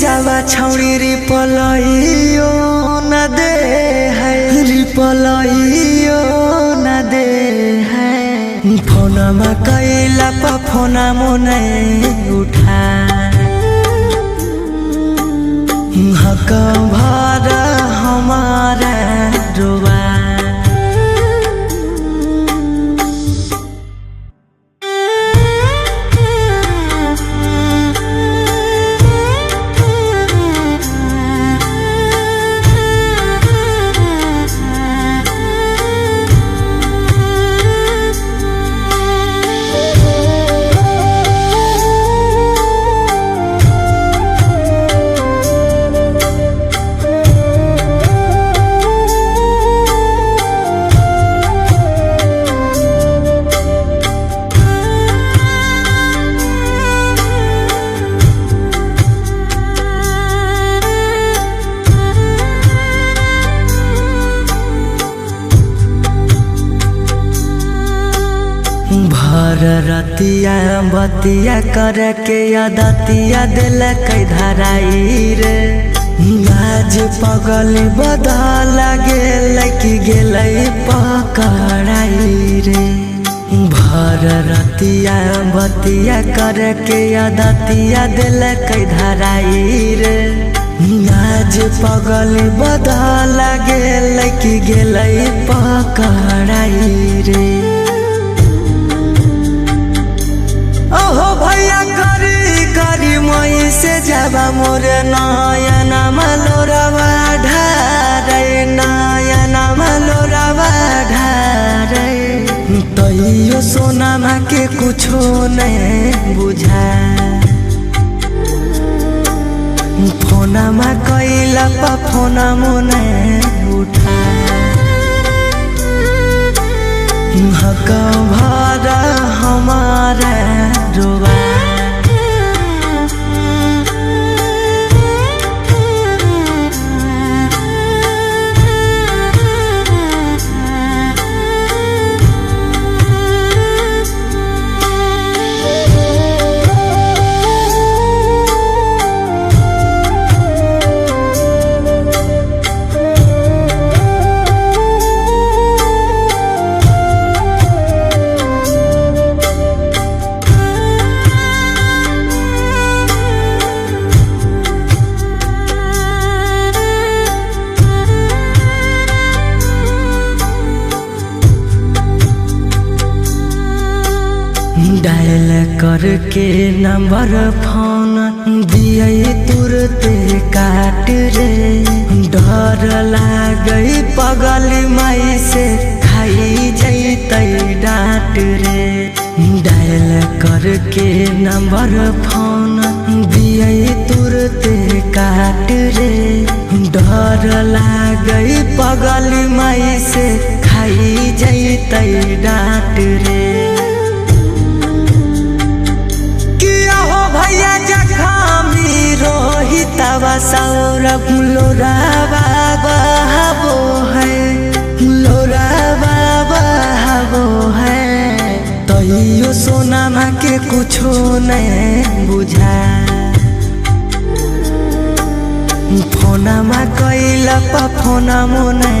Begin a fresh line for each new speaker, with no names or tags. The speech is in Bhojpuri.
जावा छौड़ी रिपलाइयो न दे है, रिपलाइयो न दे है। फोनमा कैला पा फोना मोने उठा हक भरा हमारा रुबा। भर रतिया बतिया करके आदतिया दिल कई धराई रे। आज पगल बदल गेल कि गेल पकड़ाई रे। भर रतिया बतिया करके आदतिया दिल कई धराई रे। आज पगल बदल गेल कि गेल पकड़ाई रे। ओहो भैया करी करी मई से जाबा मोरे नयना मलोरवा ढारे, नयना मलोरवा ढारे। तैयो सोनामा के कुछो नहीं बुझा। फोनमा कैला पा फोना मोने उठा हक भरा हमारा रुबा। डायल करके नंबर फोन दिए तुरते काट रे। डर लागई पगल माई से खाई जैतै डांट रे। डायल करके नंबर फोन दिए तुरते काट रे। डर लागई पगल माई से खाई जैतै डांट रे। भैया जखामी रोहितवा सौरभ लोरावा बहाबो है, लोरावा बहाबो है। तैयो सोनामा के कुछो नहीं बुझा। फोनमा कैला पा फोना मोने